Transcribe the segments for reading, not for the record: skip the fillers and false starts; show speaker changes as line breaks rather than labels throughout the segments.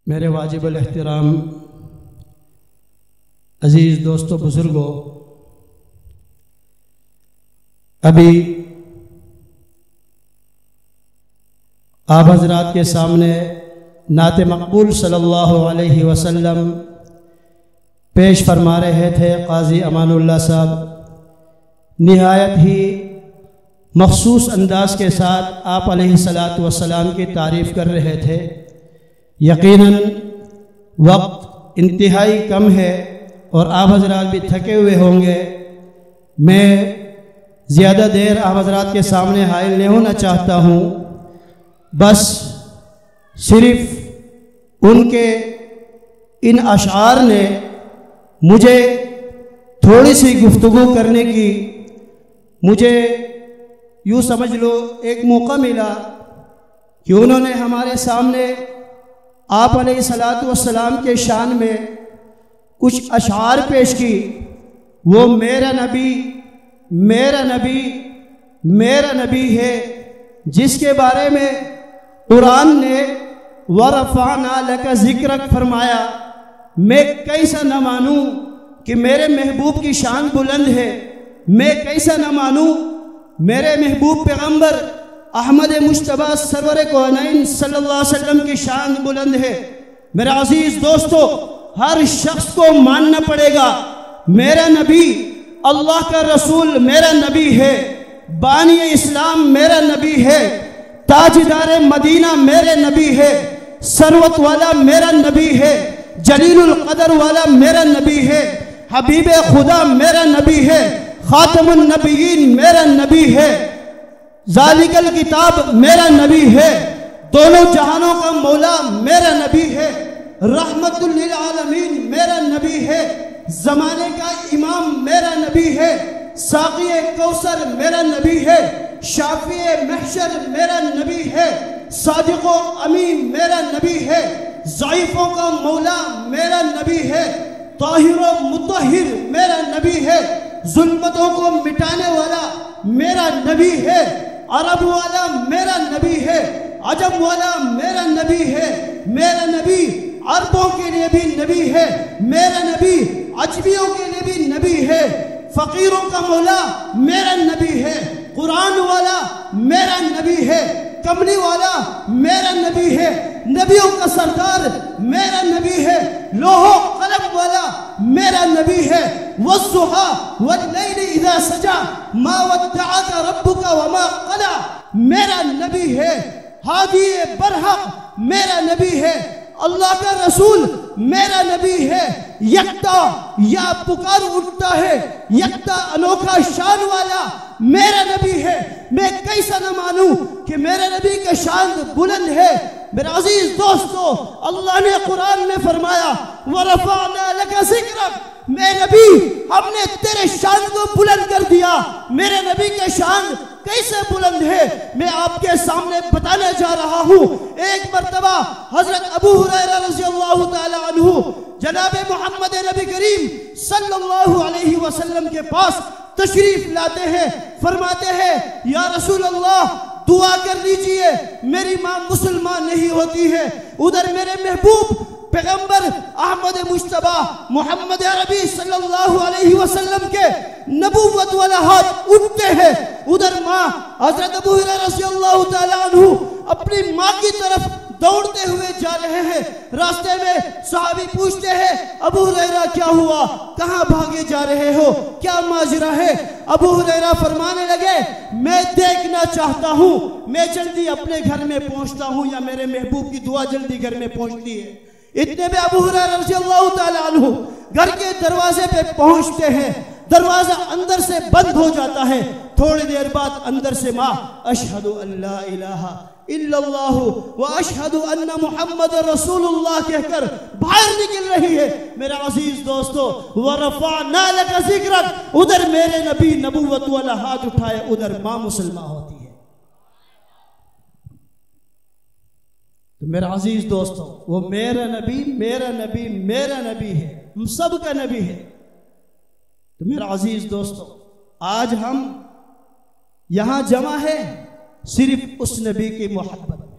میرے واجب الاحترام عزیز دوستوں بزرگوں، ابھی آپ حضرات کے سامنے نعت مقبول صلی اللہ علیہ وسلم پیش فرما رہے تھے قاضی امان اللہ صاحب۔ نہایت ہی مخصوص انداز کے ساتھ آپ علیہ الصلاۃ والسلام کی تعریف کر رہے تھے۔ یقیناً وقت انتہائی کم ہے اور آپ حضرات بھی تھکے ہوئے ہوں گے۔ میں زیادہ دیر آپ حضرات کے سامنے حائل نہیں ہونا چاہتا ہوں، بس صرف ان کے ان اشعار نے مجھے تھوڑی سی گفتگو کرنے کی، مجھے یوں سمجھ لو ایک موقع ملا کہ انہوں نے ہمارے سامنے آپ علیہ الصلاۃ والسلام کے شان میں کچھ اشعار پیش کی۔ وہ میرا نبی میرا نبی میرا نبی ہے، جس کے بارے میں قرآن نے وَرَفَعْنَا لَكَ ذِكْرَكَ فرمایا۔ میں کیسا نہ مانوں کہ میرے محبوب کی شان بلند ہے، میں کیسا نہ مانوں میرے محبوب پیغمبر احمد مجتبیٰ سرور کونین صلی اللہ علیہ وسلم کی شان بلند ہے۔ میرے عزیز دوستو، ہر شخص کو ماننا پڑے گا میرا نبی اللہ کا رسول میرا نبی ہے، بانی اسلام میرا نبی ہے، تاجدار مدینہ میرے نبی ہے، ثروت والا میرا نبی ہے، جلیل القدر والا میرا نبی ہے، حبیب خدا میرا نبی ہے، خاتم النبیین میرا نبی ہے، ذالک الکتاب میرا نبی ہے، دونوں جہانوں کا مولا میرا نبی ہے، رحمت للعالمین میرا نبی ہے، زمانے کا امام میرا نبی ہے، ساقی کوثر میرا نبی ہے، شافی محشر میرا نبی ہے، صادق و امین میرا نبی ہے، ضعیفوں کا مولا میرا نبی ہے، طاہر و مطہر میرا نبی ہے، ظلمتوں کو مٹانے والا میرا نبی ہے، عرب والا میرا نبی ہے، عجم والا میرا نبی ہے، میرا نبی عربوں کے لیے بھی نبی ہے، میرا نبی عجمیوں کے لیے بھی نبی ہے، فقیروں کا مولا میرا نبی ہے، قرآن والا میرا نبی ہے، کملی والا میرا نبی ہے، نبیوں کا سردار میرا نبی ہے، لوح و قلم والا میرا نبی ہے، والضحی واللیل اذا سجا ما ودعک ربک وما قلع میرا نبی ہے، ہادی برحق میرا نبی ہے، اللہ کا رسول میرا نبی ہے، یکتا یا پکار اٹھتا ہے، یکتا انوکھا شان والا میرا نبی ہے۔ میں کیسا نہ مانوں کہ میرے نبی کا شان بلند ہے۔ میرے عزیز دوستو، اللہ نے قرآن میں فرمایا وَرَفَعْنَا لَكَ ذِكْرَكَ، میں نبی ہم نے تیرے شان کو بلند کر دیا۔ میرے نبی کا شان کیسے بلند ہے میں آپ کے سامنے بتانے جا رہا ہوں۔ ایک مرتبہ حضرت ابو ہریرہ رضی اللہ تعالی عنہ جناب محمد نبی کریم صلی اللہ علیہ وسلم کے پاس تشریف لاتے ہیں، فرماتے ہیں یا رسول اللہ دعا کر لیجئے، میری ماں مسلمان نہیں ہوتی ہے۔ ادھر میرے محبوب پیغمبر احمد مجتبیٰ محمد عربی صلی اللہ علیہ وسلم کے نبوت والا ہاتھ اٹھتے ہیں، ادھر ماں حضرت ابو ہریرہ رضی اللہ تعالی عنہ اپنی ماں کی طرف دوڑتے ہوئے جا رہے ہیں۔ راستے میں صحابی پوچھتے ہیں ابو ہریرہ کیا ہوا، کہاں بھاگے جا رہے ہو، کیا ماجرا ہے؟ ابو ہریرہ فرمانے لگے میں دیکھنا چاہتا ہوں میں جلدی اپنے گھر میں پہنچتا ہوں یا میرے محبوب کی دعا جلدی گھر میں پہنچتی ہے۔ اتنے میں ابو ہریرہ رضی اللہ تعالی عنہ گھر کے دروازے پہ پہنچتے ہیں، دروازہ اندر سے بند ہو جاتا ہے۔ تھوڑی دیر بعد اندر سے ماں اشہد ان لا الہ الا اللہ واشہد ان محمد رسول اللہ کہہ کر باہر نکل رہی ہے۔ میرا عزیز دوستو، وَرَفَعْنَا لَكَ ذِكْرَكَ، ادھر میرے نبی نبوت والا ہاتھ اٹھائے، ادھر ماں مسلمہ ہوتی ہے۔ میرا عزیز دوستو، وہ میرا نبی میرا نبی میرا نبی ہے، ہم سب کا نبی ہے۔ تو میرا عزیز دوستو، آج ہم یہاں جمع ہے صرف اس نبی کی محبت میں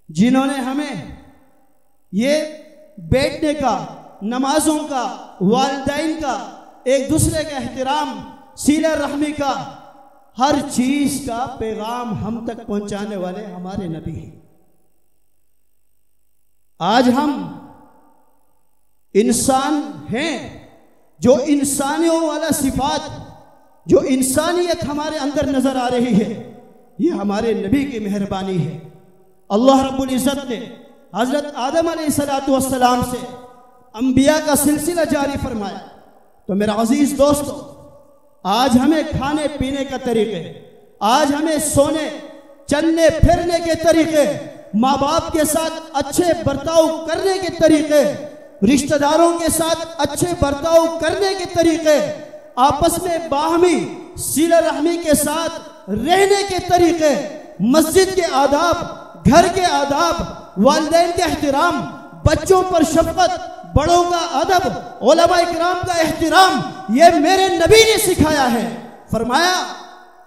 جنہوں نے ہمیں یہ بیٹھنے کا، نمازوں کا، والدین کا، ایک دوسرے کا احترام، صلہ رحمی کا، ہر چیز کا پیغام ہم تک پہنچانے والے ہمارے نبی ہیں۔ آج ہم انسان ہیں، جو انسانیوں والا صفات، جو انسانیت ہمارے اندر نظر آ رہی ہے، یہ ہمارے نبی کی مہربانی ہے۔ اللہ رب العزت نے حضرت آدم علیہ السلام سے انبیاء کا سلسلہ جاری فرمایا۔ تو میرا عزیز دوستو، آج ہمیں کھانے پینے کا طریقے، آج ہمیں سونے چلنے پھرنے کے طریقے، ماں باپ کے ساتھ اچھے برتاؤ کرنے کے طریقے، رشتہ داروں کے ساتھ اچھے برتاؤ کرنے کے طریقے، آپس میں باہمی صلہ رحمی کے ساتھ رہنے کے طریقے، مسجد کے آداب، گھر کے آداب، والدین کے احترام، بچوں پر شفقت، بڑوں کا ادب، علماء اکرام کا احترام، یہ میرے نبی نے سکھایا ہے۔ فرمایا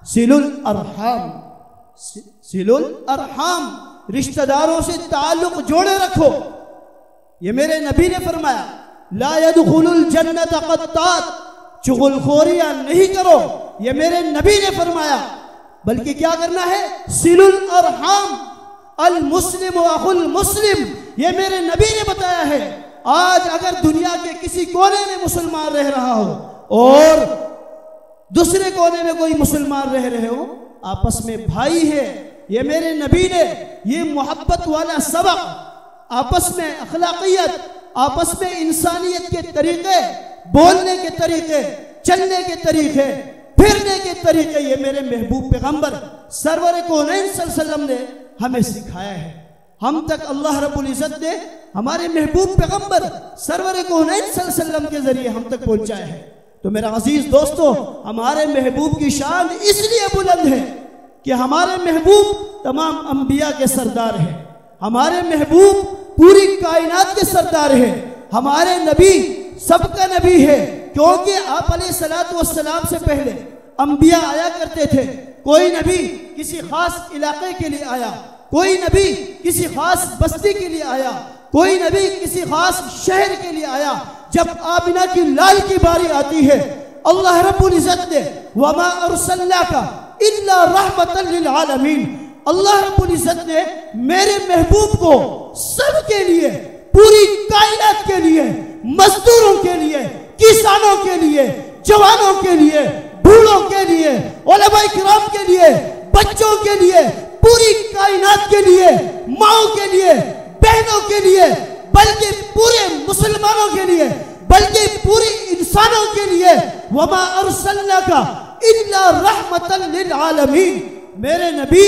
صل الارحام، صل الارحام، رشتہ داروں سے تعلق جوڑے رکھو، یہ میرے نبی نے فرمایا۔ لا يدخل الجنت قطات، چغل خوریاں نہیں کرو، یہ میرے نبی نے فرمایا، بلکہ کیا کرنا ہے؟ صل الارحام، المسلم اخو المسلم، یہ میرے نبی نے بتایا ہے۔ آج اگر دنیا کے کسی کونے میں مسلمان رہ رہا ہو اور دوسرے کونے میں کوئی مسلمان رہ رہے ہو، آپس میں بھائی ہے، یہ میرے نبی نے یہ محبت والا سبق، آپس میں اخلاقیت، آپس میں انسانیت کے طریقے، بولنے کے طریقے، چلنے کے طریقے، پھرنے کے طریقے، یہ میرے محبوب پیغمبر سرور کونین صلی اللہ علیہ وسلم نے ہمیں سکھایا ہے۔ ہم تک اللہ رب العزت نے ہمارے محبوب پیغمبر سرور کونین صلی اللہ علیہ وسلم کے ذریعے ہم تک پہنچایا ہے۔ تو میرا عزیز دوستو، ہمارے محبوب کی شان اس لیے بلند ہے کہ ہمارے محبوب تمام انبیاء کے سردار ہیں، ہمارے محبوب پوری کائنات کے سردار ہیں، ہمارے نبی سب کا نبی ہے، کیونکہ آپ علیہ السلام سے پہلے انبیاء آیا کرتے تھے۔ کوئی نبی کسی خاص علاقے کے لیے آیا، کوئی نبی کسی خاص بستی کے لیے آیا، کوئی نبی کسی خاص شہر کے لیے آیا۔ جب آمنہ کی لال کی باری آتی ہے، اللہ رب العزت نے وَمَا أَرْسَلْنَاكَ إِلَّا رَحْمَةً لِلْعَالَمِينَ، اللہ رب العزت نے میرے محبوب کو سب کے لیے، پوری کائنات کے لیے، مزدوروں کے لیے، کسانوں کے لیے، جوانوں کے لیے، بوڑھوں کے لیے، علماء کرام کے لیے، بچوں کے لیے، پوری کائنات کے لیے، ماؤں کے لیے، بہنوں کے لیے، بلکہ پورے مسلمانوں کے لیے، بلکہ پوری انسانوں کے لیے، وَمَا أَرْسَلْنَاكَ إِلَّا رَحْمَةً لِلْعَالَمِينَ، میرے نبی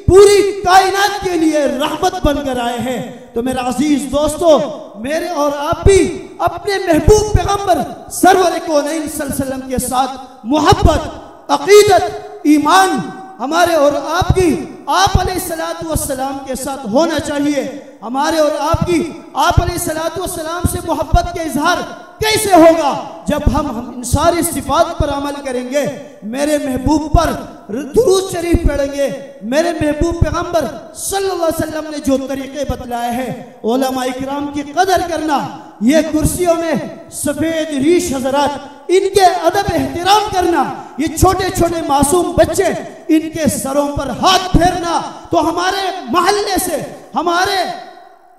پوری کائنات کے لیے رحمت بن کر آئے ہیں۔ تو میرا عزیز دوستو، میرے اور آپ بھی اپنے محبوب پیغمبر سرور کونین صلی اللہ علیہ وسلم کے ساتھ محبت، عقیدت، ایمان ہمارے اور آپ کی آپ علیہ السلام کے ساتھ ہونا چاہیے۔ ہمارے اور آپ کی آپ علیہ السلام سے محبت کا اظہار کیسے ہوگا؟ جب ہم ان ساری صفات پر عمل کریں گے، میرے محبوب پر درود شریف پڑھیں گے، میرے محبوب پیغمبر صلی اللہ علیہ وسلم نے جو طریقے بتلائے ہیں، علماء اکرام کی قدر کرنا، یہ کرسیوں میں سفید ریش حضرات، ان کے ادب احترام کرنا، یہ چھوٹے چھوٹے معصوم بچے، ان کے سروں پر ہاتھ پھیرنا، تو ہمارے محلے سے، ہمارے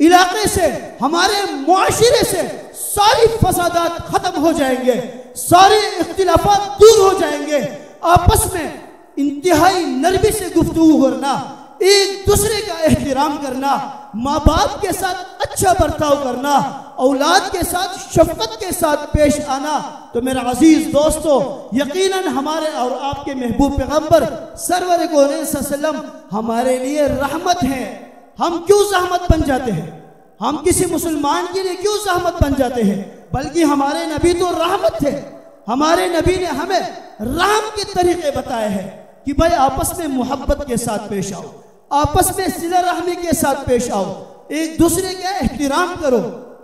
علاقے سے، ہمارے معاشرے سے ساری فسادات ختم ہو جائیں گے، سارے اختلافات دور ہو جائیں گے۔ آپس میں انتہائی نرمی سے گفتگو کرنا، ایک دوسرے کا احترام کرنا، ماں باپ کے ساتھ اچھا برتاؤ کرنا، اولاد کے ساتھ شفقت کے ساتھ پیش آنا۔ تو میرا عزیز دوستو، یقیناً ہمارے اور آپ کے محبوب پیغمبر سرور کونین صلی اللہ علیہ وسلم ہمارے لیے رحمت ہیں۔ ہم کیوں زحمت بن جاتے ہیں؟ ہم کسی مسلمان کے لیے کیوں زحمت بن جاتے ہیں؟ بلکہ ہمارے نبی تو رحمت تھے۔ ہمارے نبی نے ہمیں رحم کے طریقے بتائے ہیں کہ بھائی آپس میں محبت کے ساتھ پیش آؤ، آپس میں صلہ رحمی کے ساتھ پیش آؤ، ایک دوسرے کا احترام کرو،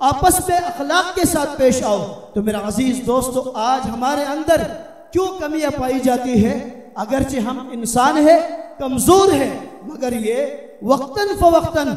آپس میں اخلاق کے ساتھ پیش آؤ۔ تو میرا عزیز دوستو، آج ہمارے اندر کیوں کمیاں پائی جاتی ہے؟ اگرچہ ہم انسان ہیں، کمزور ہیں، مگر یہ وقتاً فوقتاً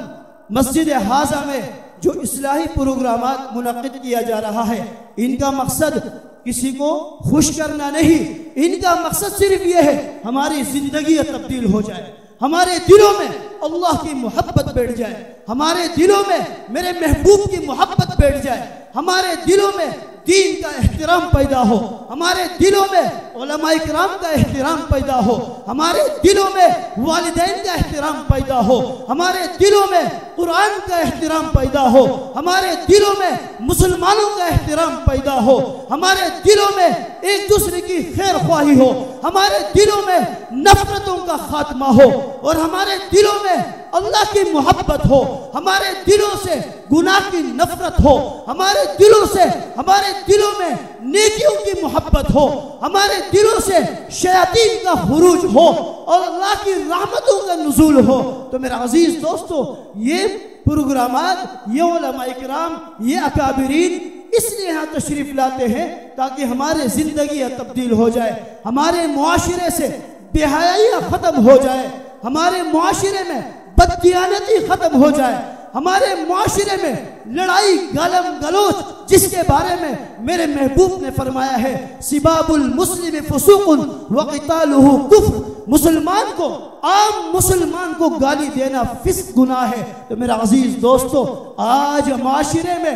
مسجد حاضہ میں جو اصلاحی پروگرامات منعقد کیا جا رہا ہے، ان کا مقصد کسی کو خوش کرنا نہیں، ان کا مقصد صرف یہ ہے ہماری زندگی تبدیل ہو جائے، ہمارے دلوں میں اللہ کی محبت بیٹھ جائے، ہمارے دلوں میں میرے محبوب کی محبت بیٹھ جائے، ہمارے دلوں میں دین کا احترام پیدا ہو، ہمارے دلوں میں علماء کرام کا احترام پیدا ہو، ہمارے دلوں میں والدین کا احترام پیدا ہو، ہمارے دلوں میں قرآن کا احترام پیدا ہو، ہمارے دلوں میں مسلمانوں کا احترام پیدا ہو، ہمارے دلوں میں ایک دوسرے کی خیر خواہی ہو، ہمارے دلوں میں نفرتوں کا خاتمہ ہو، اور ہمارے دلوں میں اللہ کی محبت ہو، ہمارے دلوں سے گناہ کی نفرت ہو، ہمارے دلوں سے ہمارے دلوں میں نیکیوں کی محبت ہو، ہمارے دلوں سے شیاطین کا خروج ہو اور اللہ کی رحمتوں کا نزول ہو۔ تو میرا عزیز دوستو، یہ پروگرامات، یہ علماء کرام، یہ اکابرین اس لیے یہاں تشریف لاتے ہیں تاکہ ہمارے زندگی تبدیل ہو جائے، ہمارے معاشرے سے بے حیائی ختم ہو جائے، ہمارے معاشرے میں بددیانتی ختم ہو جائے، ہمارے معاشرے میں لڑائی گالم گلوچ، جس کے بارے میں میرے محبوب نے فرمایا ہے سباب المسلم فسوق وقتالہ کفر، مسلمان کو، عام مسلمان کو گالی دینا فسق گناہ ہے۔ تو میرا عزیز دوستو، آج معاشرے میں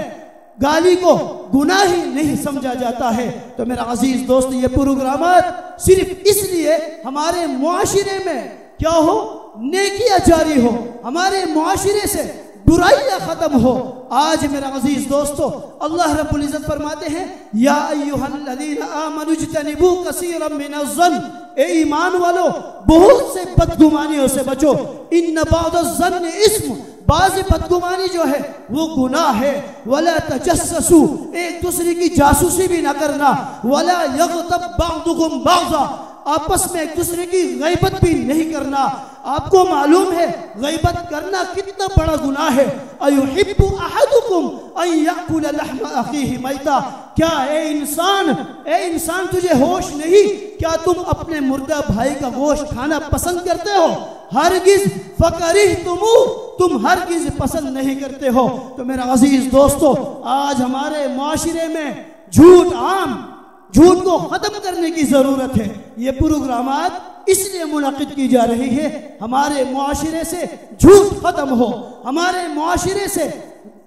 گالی کو گناہ ہی نہیں سمجھا جاتا ہے۔ تو میرا عزیز دوست، یہ پروگرامات صرف اس لیے ہمارے معاشرے میں کیا ہو، نیکیاں جاری ہو، ہمارے معاشرے سے برائیاں ختم ہو۔ آج میرا عزیز دوستو، اللہ رب العزت فرماتے ہیں یا ایھا الذین آمنوا اجتنبوا کثیرا من الظن، اے ایمان والو بہت سے بدگمانیوں سے بچو، ان بعض الظن اسم، بعض بدگمانی جو ہے وہ گناہ ہے، ولا تجسسوا، ایک دوسرے کی جاسوسی بھی نہ کرنا، ولا یغتب بعضکم بعضا، آپس میں ایک دوسرے کی غیبت بھی نہیں کرنا۔ آپ کو معلوم ہے غیبت کرنا کتنا بڑا گناہ ہے۔ ایحب احدکم ان یاکل لحم اخیہ میتا، کیا اے انسان تجھے ہوش نہیں؟ کیا تم اپنے مردہ بھائی کا گوشت کھانا پسند کرتے ہو؟ ہرگز فکرہتموہ، تم ہرگز پسند نہیں کرتے ہو۔ تو میرا عزیز دوستو، آج ہمارے معاشرے میں جھوٹ عام، جھوٹ کو ختم کرنے کی ضرورت ہے۔ یہ پروگرامات اس لیے منعقد کی جا رہی ہے ہمارے معاشرے سے جھوٹ ختم ہو، ہمارے معاشرے سے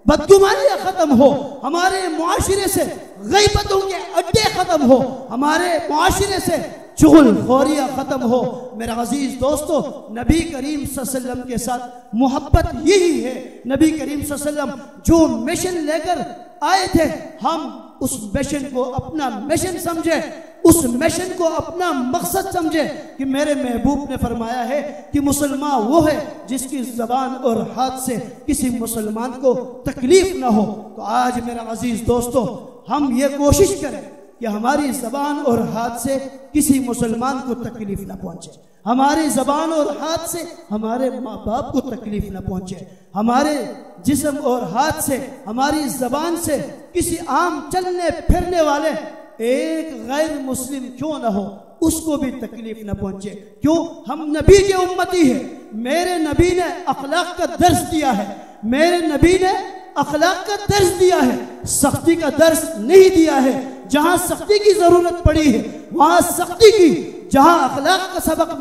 بدگمانیاں ختم ہو، ہمارے معاشرے سے غیبتوں کے اڈے ختم ہو، ہمارے معاشرے سے چغل خوریاں ختم ہو۔ میرا عزیز دوستو، نبی کریم صلی اللہ علیہ وسلم کے ساتھ محبت یہی ہے۔ نبی کریم صلی اللہ علیہ وسلم جو مشن لے کر آئے تھے، ہم اس مشن کو اپنا مشن سمجھے، اس مشن کو اپنا مقصد سمجھے کہ میرے محبوب نے فرمایا ہے کہ مسلمان وہ ہے جس کی زبان اور ہاتھ سے کسی مسلمان کو تکلیف نہ ہو۔ تو آج میرا عزیز دوستو، ہم یہ کوشش کریں کہ ہماری زبان اور ہاتھ سے کسی مسلمان کو تکلیف نہ پہنچے، ہماری زبان اور ہاتھ سے ہمارے ماں باپ کو تکلیف نہ پہنچے، ہمارے جسم اور ہاتھ سے، ہماری زبان سے کسی عام چلنے پھرنے والے ایک غیر مسلم کیوں نہ ہو اس کو بھی تکلیف نہ پہنچے۔ کیوں؟ ہم نبی کے امتی ہیں، میرے نبی نے اخلاق کا درس دیا ہے، میرے نبی نے اخلاق کا درس دیا ہے، سختی کا درس نہیں دیا ہے۔ جہاں سختی کی ضرورت پڑی ہے وہاں سختی کی، جہاں اخلاق کا سبق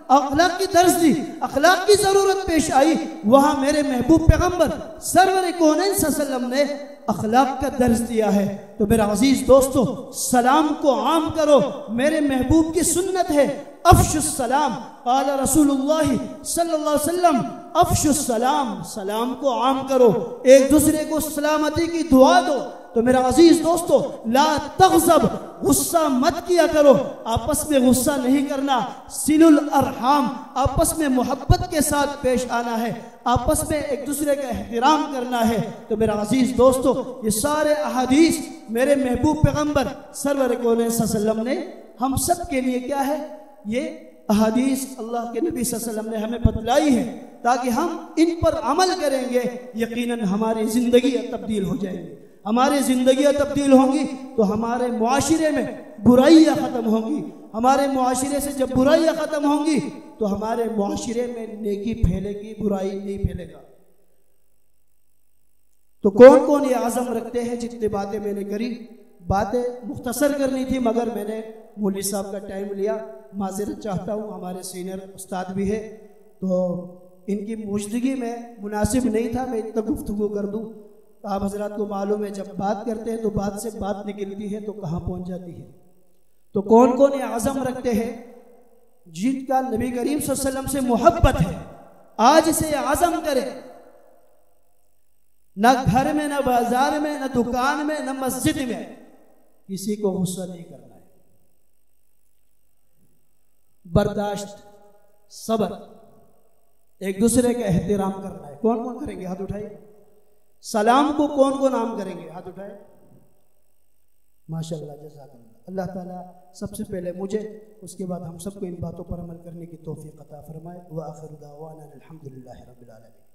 اخلاق کی درس دی، اخلاق کی ضرورت پیش آئی، وہاں میرے محبوب پیغمبر سرور کونین صلی اللہ علیہ وسلم نے اخلاق کا درس دیا ہے۔ تو میرا عزیز دوستو، سلام کو عام کرو، میرے محبوب کی سنت ہے افشوا السلام، قال رسول اللہ صلی اللہ علیہ وسلم افشوا السلام، سلام کو عام کرو، ایک دوسرے کو سلامتی کی دعا دو۔ تو میرا عزیز دوستو، لا تغضب، غصہ مت کیا کرو، آپس میں غصہ نہیں کرنا، صل الارحام، آپس میں محبت کے ساتھ پیش آنا ہے، آپس میں ایک دوسرے کا احترام کرنا ہے۔ تو میرا عزیز دوستو، یہ سارے احادیث میرے محبوب پیغمبر سرور کونین صلی اللہ علیہ وسلم نے ہم سب کے لیے کیا ہے، یہ احادیث اللہ کے نبی صلی اللہ علیہ وسلم نے ہمیں بتلائی ہے تاکہ ہم ان پر عمل کریں گے، یقیناً ہماری زندگی تبدیل ہو جائیں گی، ہماری زندگیاں تبدیل ہوں گی تو ہمارے معاشرے میں برائیاں ختم ہوں گی، ہمارے معاشرے سے جب برائیاں ختم ہوں گی تو ہمارے معاشرے میں نیکی پھیلے گی، برائی نہیں پھیلے گا۔ تو کون کون یہ عزم رکھتے ہیں؟ جتنی باتیں میں نے کری، باتیں مختصر کرنی تھی مگر میں نے مولوی صاحب کا ٹائم لیا، معذرت چاہتا ہوں، ہمارے سینئر استاد بھی ہے تو ان کی موجودگی میں مناسب نہیں تھا میں اتنا گفتگو کر دوں۔ آپ حضرات کو معلوم ہے جب بات کرتے ہیں تو بات سے بات نکلتی ہے تو کہاں پہنچ جاتی ہے۔ تو کون کون یہ عزم رکھتے ہیں جن کا نبی کریم صلی اللہ علیہ وسلم سے محبت ہے، آج سے یہ عزم کرے، نہ گھر میں، نہ بازار میں، نہ دکان میں، نہ مسجد میں کسی کو غصہ نہیں کرنا ہے، برداشت، صبر، ایک دوسرے کا احترام کرنا ہے۔ کون کون کریں گے؟ ہاتھ اٹھائیے۔ سلام کو کون کون عام کریں گے؟ ہاتھ اٹھائے۔ ماشاءاللہ، جزاک اللہ۔ اللہ تعالیٰ سب سے پہلے مجھے، اس کے بعد ہم سب کو ان باتوں پر عمل کرنے کی توفیق عطا فرمائے۔ وآخر دعوانا الحمدللہ رب العالمین۔